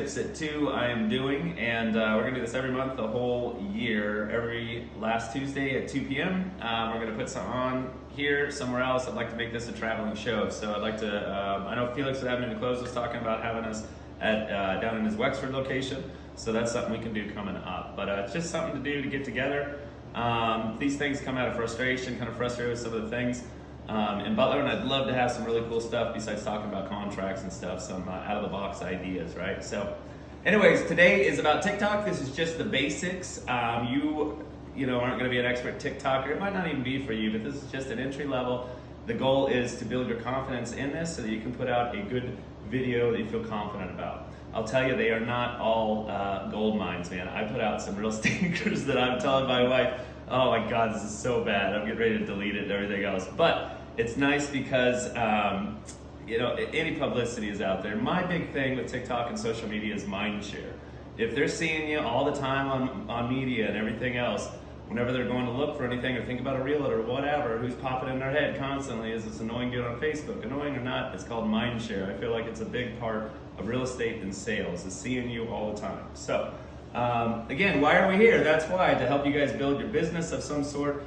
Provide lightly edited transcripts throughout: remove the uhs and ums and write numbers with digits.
Tips at 2 I am doing, and we're going to do this every month, the whole year, every last Tuesday at 2 p.m. We're going to put some on here, somewhere else. I'd like to make this a traveling show, so I'd like to, I know Felix at Avenue to Close was talking about having us at down in his Wexford location, so that's something we can do coming up. But it's just something to do to get together. These things come out of frustration, kind of frustrated with some of the things in Butler, and I'd love to have some really cool stuff besides talking about contracts and stuff, some out-of-the-box ideas, right? So anyways, today is about TikTok. This is just the basics. You know, aren't going to be an expert TikToker. It might not even be for you, but this is just an entry level. The goal is to build your confidence in this so that you can put out a good video that you feel confident about. I'll tell you, they are not all gold mines, man. I put out some real stinkers that I'm telling my wife, oh my God, this is so bad. I'm getting ready to delete it and everything else. But it's nice because, you know, any publicity is out there. My big thing with TikTok and social media is mind share. If they're seeing you all the time on media and everything else, whenever they're going to look for anything or think about a realtor or whatever, who's popping in their head constantly, is this annoying dude on Facebook? Annoying or not, it's called mind share. I feel like it's a big part of real estate and sales, is seeing you all the time. So again, why are we here? That's why, to help you guys build your business of some sort.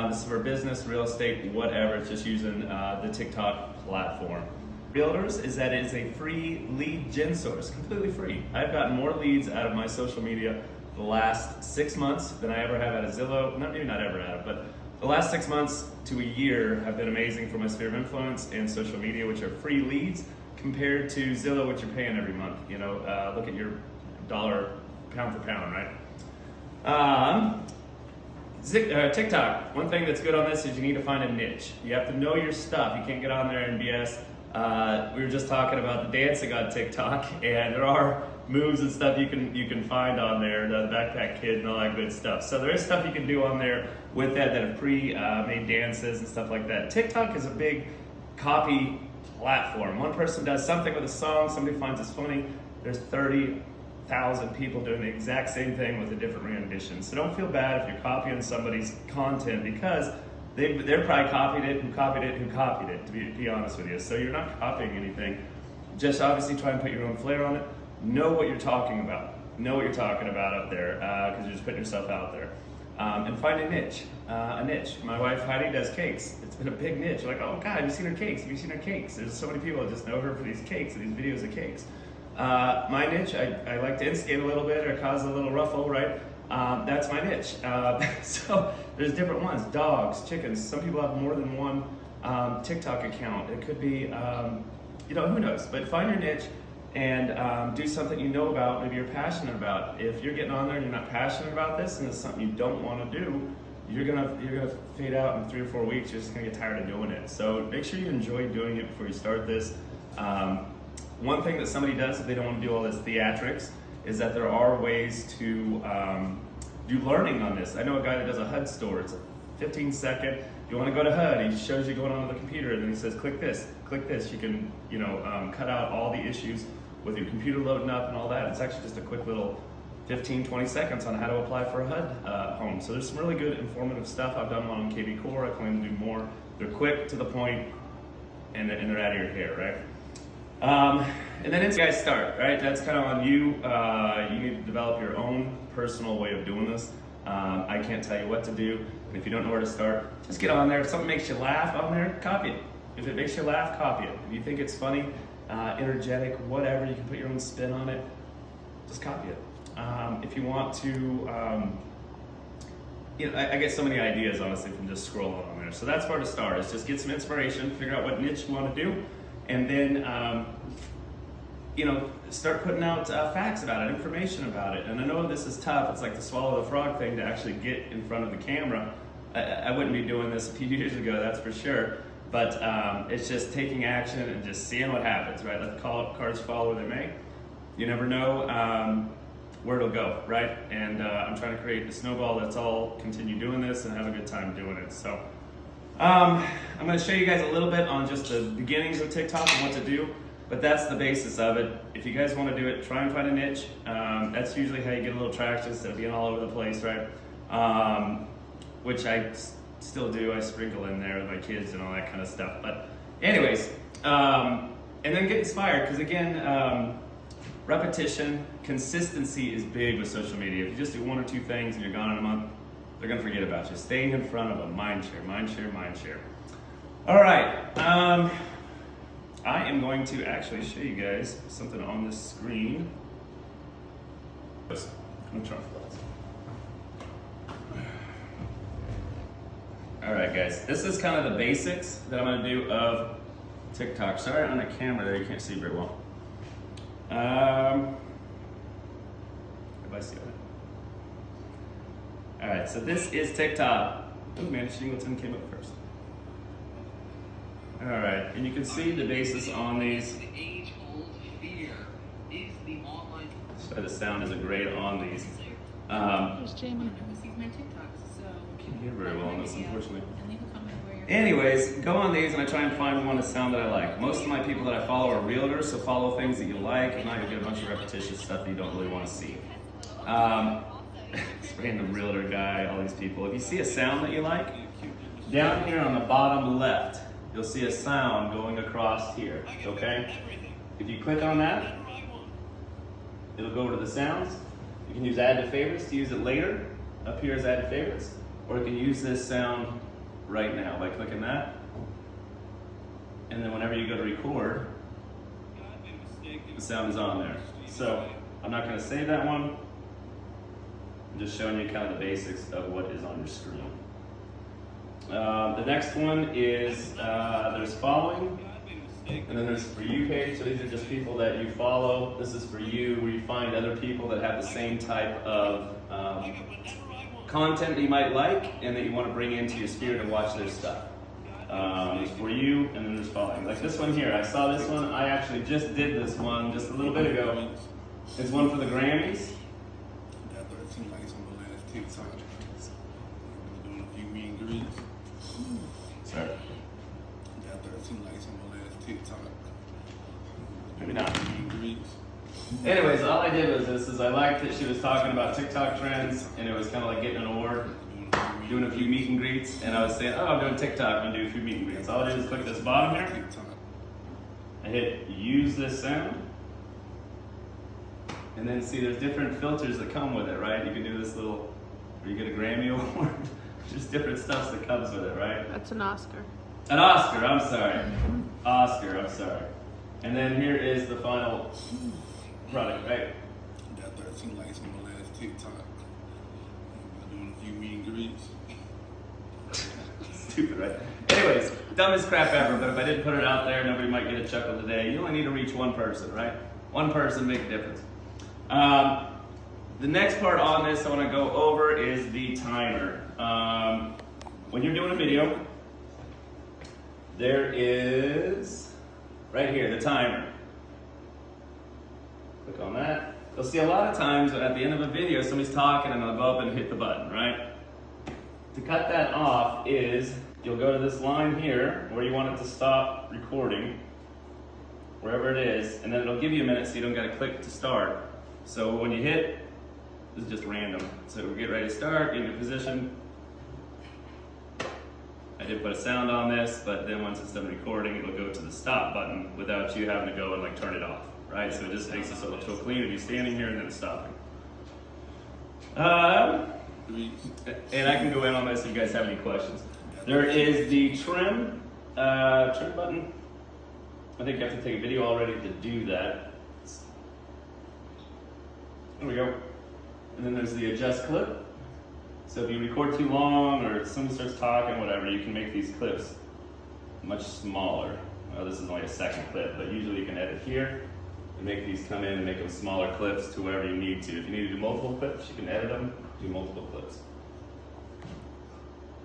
This is for business, real estate, whatever. It's just using the TikTok platform. Realtors is that it is a free lead gen source, completely free. I've gotten more leads out of my social media the last 6 months than I ever have out of Zillow. Maybe not ever out of, but the last 6 months to a year have been amazing for my sphere of influence and social media, which are free leads, compared to Zillow, which you're paying every month. You know, look at your dollar pound for pound, right? TikTok, one thing that's good on this is you need to find a niche. You have to know your stuff. You can't get on there and BS. We were just talking about the dancing on TikTok, and there are moves and stuff you can find on there, the backpack kid and all that good stuff. So there is stuff you can do on there with that have pre-made dances and stuff like that. TikTok is a big copy platform. One person does something with a song, somebody finds it's funny, there's 30,000 people doing the exact same thing with a different rendition. So don't feel bad if you're copying somebody's content, because they're probably copied it, who copied it, to be honest with you. So you're not copying anything. Just obviously try and put your own flair on it. Know what you're talking about. Know what you're talking about up there, because you're just putting yourself out there. And find a niche. My wife Heidi does cakes. It's been a big niche. Like, oh God, have you seen her cakes? Have you seen her cakes? There's so many people that just know her for these cakes and these videos of cakes. My niche, I like to instigate a little bit or cause a little ruffle, right? That's my niche. So there's different ones: dogs, chickens. Some people have more than one TikTok account. It could be, you know, who knows? But find your niche and do something you know about, maybe you're passionate about. If you're getting on there and you're not passionate about this and it's something you don't want to do, you're gonna fade out in 3 or 4 weeks. You're just gonna get tired of doing it. So make sure you enjoy doing it before you start this. One thing that somebody does if they don't want to do all this theatrics is that there are ways to do learning on this. I know a guy that does a HUD store. It's a 15-second. If you want to go to HUD, he shows you going onto the computer, and then he says, click this, click this. You can, you know, cut out all the issues with your computer loading up and all that. It's actually just a quick little 15, 20 seconds on how to apply for a HUD home. So there's some really good informative stuff. I've done one on KB Core. I plan to do more. They're quick, to the point, and they're out of your hair, right? And then it's you guys start, right? That's kind of on you. You need to develop your own personal way of doing this. I can't tell you what to do. If you don't know where to start, just get on there. If something makes you laugh on there, copy it. If it makes you laugh, copy it. If you think it's funny, energetic, whatever, you can put your own spin on it, just copy it. If you want to, you know, I get so many ideas, honestly, from just scrolling on there. So that's where to start, is just get some inspiration, figure out what niche you want to do, and then, you know, start putting out facts about it, information about it. And I know this is tough. It's like the swallow the frog thing to actually get in front of the camera. I wouldn't be doing this a few years ago, that's for sure. But it's just taking action and just seeing what happens, right? Let the cards fall where they may. You never know where it'll go, right? And I'm trying to create a snowball that's all continue doing this and have a good time doing it. So I'm going to show you guys a little bit on just the beginnings of TikTok and what to do. But that's the basis of it. If you guys want to do it, try and find a niche. That's usually how you get a little traction instead of being all over the place, right? Which I still do. I sprinkle in there with my kids and all that kind of stuff. But anyways, and then get inspired, because again, repetition, consistency is big with social media. If you just do 1 or 2 things and you're gone in a month, they're gonna forget about you. Staying in front of them, mind share, mind share, mind share. All right, I am going to actually show you guys something on this screen. I'm trying to All right, guys, this is kind of the basics that I'm gonna do of TikTok. Sorry, on the camera there, you can't see very well. If I see it. All right, so this is TikTok. Oh man, Shingleton came up first. All right, and you can see the basis on these. So the sound isn't great on these. There's Jamie. Can't hear very well on this, unfortunately. Anyways, go on these and I try and find one to sound that I like. Most of my people that I follow are realtors, so follow things that you like. If not, you'll get a bunch of repetitious stuff that you don't really want to see. This random realtor guy, all these people. If you see a sound that you like, down here on the bottom left, you'll see a sound going across here, okay? If you click on that, it'll go to the sounds. You can use add to favorites to use it later. Up here is add to favorites. Or you can use this sound right now by clicking that. And then whenever you go to record, the sound is on there. So I'm not gonna save that one. I'm just showing you kind of the basics of what is on your screen. The next one is, there's following, and then there's for you page. So these are just people that you follow. This is for you, where you find other people that have the same type of content that you might like and that you want to bring into your sphere to watch their stuff. There's for you, and then there's following. Like this one here, I saw this one. I actually just did this one just a little bit ago. It's one for the Grammys. Got 13 likes on the last TikTok. Doing a few meet and greets. Sorry. Got 13 likes on the last TikTok. Maybe not. Meet and greets. Anyways, all I did was this: is I liked that she was talking about TikTok trends, and it was kind of like getting an award, doing a few meet and greets, and I was saying, oh, I'm doing TikTok, I'm gonna do a few meet and greets. All I did was click this bottom here. I hit use this sound, and then see there's different filters that come with it, right? You can do this little, or you get a Grammy award. Just different stuff that comes with it, right? That's an Oscar. An Oscar, I'm sorry. Oscar, I'm sorry. And then here is the final product, right? Got 13 likes on the last TikTok. Doing a few meet and greets. Stupid, right? Anyways, dumbest crap ever, but if I didn't put it out there, nobody might get a chuckle today. You only need to reach one person, right? One person make a difference. The next part on this I want to go over is the timer. When you're doing a video, there is, right here, the timer. Click on that. You'll see a lot of times at the end of a video, somebody's talking and they'll go up and hit the button, right? To cut that off is, you'll go to this line here where you want it to stop recording, wherever it is, and then it'll give you a minute so you don't gotta click to start. So when you hit, this is just random. So we get ready to start, get into position. I did put a sound on this, but then once it's done recording, it'll go to the stop button without you having to go and like turn it off, right? So it just makes it so it'll feel clean if you're standing here and then it's stopping. And I can go in on this if you guys have any questions. There is the trim button. I think you have to take a video already to do that. There we go. And then there's the adjust clip. So if you record too long or someone starts talking, whatever, you can make these clips much smaller. Well, this is only a second clip, but usually you can edit here and make these come in and make them smaller clips to wherever you need to. If you need to do multiple clips, you can edit them, do multiple clips.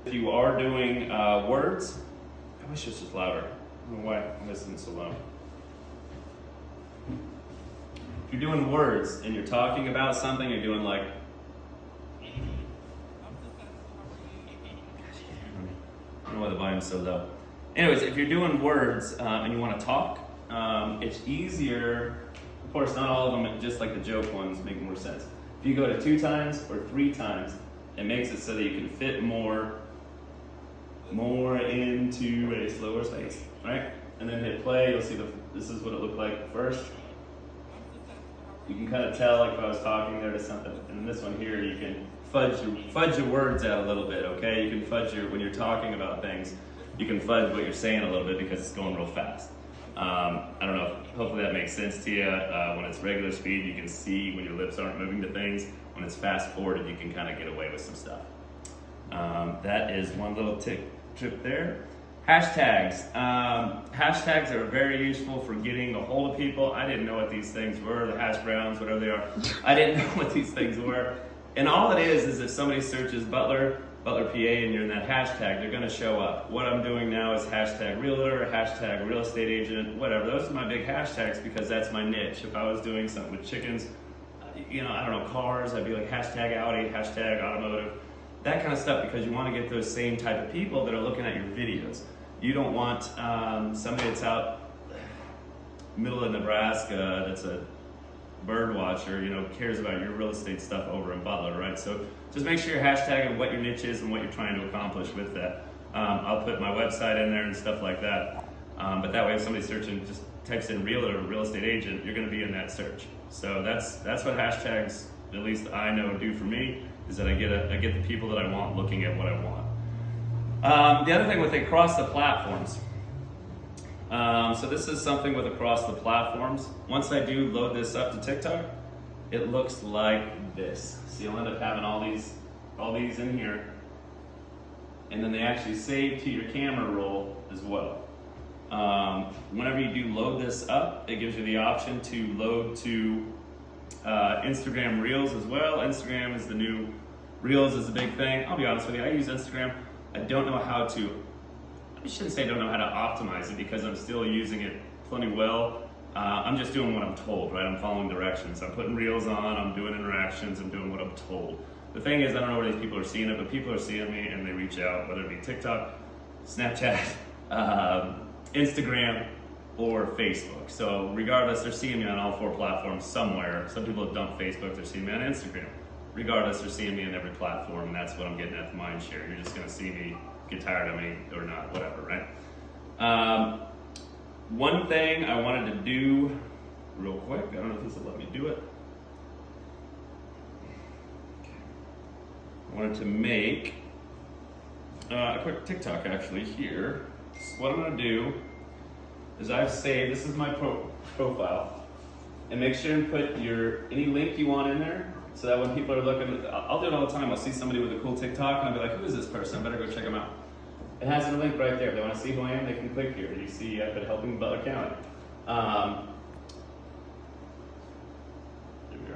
If you are doing words, I wish this was louder. I don't know why this isn't so loud. If you're doing words and you're talking about something, you're doing like, I don't know why the volume's so low. Anyways, if you're doing words and you want to talk, it's easier. Of course, not all of them, just like the joke ones, make more sense. If you go to 2 times or 3 times, it makes it so that you can fit more into a slower space, right? And then hit play. You'll see this is what it looked like first. You can kind of tell, like if I was talking there to something, and this one here, you can fudge your words out a little bit, okay? You can fudge when you're talking about things, you can fudge what you're saying a little bit because it's going real fast. I don't know, hopefully that makes sense to you. When it's regular speed, you can see when your lips aren't moving to things. When it's fast forwarded, you can kind of get away with some stuff. That is one little tip there. Hashtags. Hashtags are very useful for getting a hold of people. I didn't know what these things were, the hash browns, whatever they are. I didn't know what these things were. And all it is if somebody searches Butler PA, and you're in that hashtag, they're gonna show up. What I'm doing now is hashtag realtor, hashtag real estate agent, whatever. Those are my big hashtags because that's my niche. If I was doing something with chickens, I don't know, cars, I'd be like hashtag Audi, hashtag automotive, that kind of stuff, because you want to get those same type of people that are looking at your videos. You don't want somebody that's out middle of Nebraska that's a bird watcher, cares about your real estate stuff over in Butler, right? So just make sure you're hashtagging what your niche is and what you're trying to accomplish with that. I'll put my website in there and stuff like that. But that way, if somebody's searching, just types in realtor or real estate agent, you're going to be in that search. So that's what hashtags, at least I know, do for me, is that I get the people that I want looking at what I want. The other thing with they cross the platforms. So this is something with across the platforms. Once I do load this up to TikTok, it looks like this. So you'll end up having all these in here, and then they actually save to your camera roll as well. Whenever you do load this up, it gives you the option to load to Instagram Reels as well. Instagram is the new Reels is the big thing. I'll be honest with you, I use Instagram. I don't know how to, I shouldn't say I don't know how to optimize it because I'm still using it plenty well. I'm just doing what I'm told, right? I'm following directions. I'm putting Reels on, I'm doing interactions, I'm doing what I'm told. The thing is, I don't know where these people are seeing it, but people are seeing me and they reach out, whether it be TikTok, Snapchat, Instagram, or Facebook. So regardless, they're seeing me on all 4 platforms somewhere. Some people have dumped Facebook, they're seeing me on Instagram. Regardless, they're seeing me on every platform, and that's what I'm getting at the mind share. You're just gonna see me, get tired of me or not, whatever, right? One thing I wanted to do real quick, I don't know if this will let me do it. I wanted to make a quick TikTok actually here. So what I'm gonna do is I've saved, this is my profile, and make sure and put any link you want in there, so that when people are looking, I'll do it all the time, I'll see somebody with a cool TikTok and I'll be like, who is this person? I better go check them out. It has a link right there. If they want to see who I am, they can click here. You see I've been helping Butler County. Here we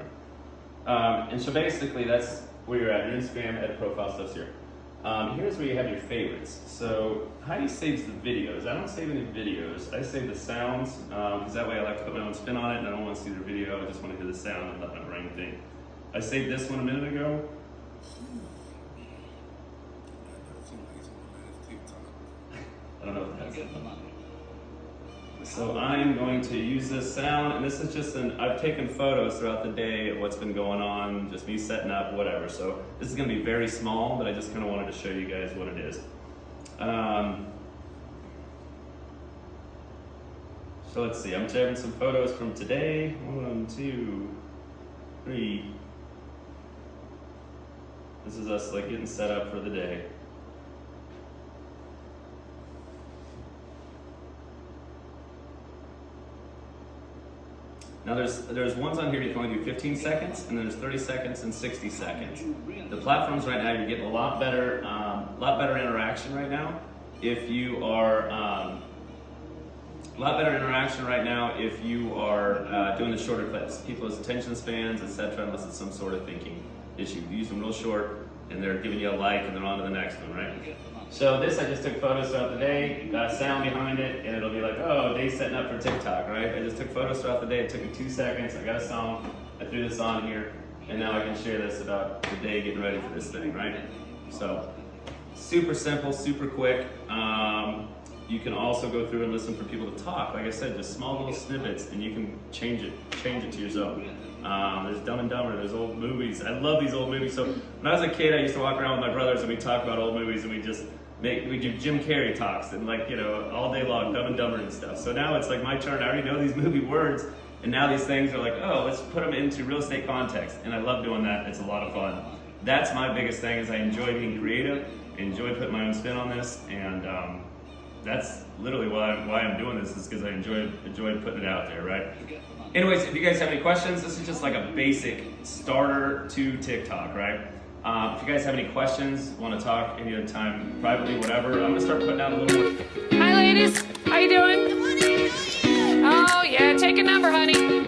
are. And so basically that's where you're at. Your Instagram edit profile stuff's here. Here's where you have your favorites. So Heidi saves the videos. I don't save any videos. I save the sounds, because that way I like to put my own spin on it and I don't want to see the video. I just want to hear the sound and let my brain think. I saved this one a minute ago. I don't know if that's it. So I'm going to use this sound, and this is just I've taken photos throughout the day of what's been going on, just me setting up, whatever. So this is gonna be very small, but I just kind of wanted to show you guys what it is. So let's see, I'm sharing some photos from today. 1, 2, 3. This is us like getting set up for the day. Now there's ones on here you can only do 15 seconds, and then there's 30 seconds and 60 seconds. The platforms right now, you're getting a lot better interaction right now. If you are, a lot better interaction right now if you are doing the shorter clips. People's attention spans, etc., unless it's some sort of thinking issue. You use them real short, and they're giving you a like, and they're on to the next one, right? So this, I just took photos throughout the day, got a sound behind it, and it'll be like, oh, day setting up for TikTok, right? I just took photos throughout the day, it took me 2 seconds, I got a song, I threw this on here, and now I can share this about the day getting ready for this thing, right? So, super simple, super quick. You can also go through and listen for people to talk. Like I said, just small little snippets, and you can change it to your zone. There's Dumb and Dumber, there's old movies. I love these old movies. So when I was a kid, I used to walk around with my brothers and we talk about old movies, and we do Jim Carrey talks and all day long, Dumb and Dumber and stuff. So now it's like my turn. I already know these movie words, And now these things are like, oh, let's put them into real estate context. And I love doing that. It's a lot of fun. That's my biggest thing is I enjoy being creative, enjoy putting my own spin on this, and that's literally why I'm doing this is because I enjoy putting it out there, right? Anyways, if you guys have any questions, this is just like a basic starter to TikTok, right? If you guys have any questions, want to talk any other time, privately, whatever, I'm gonna start putting out a little more. Hi, ladies. How you doing? Oh, yeah. Take a number, honey.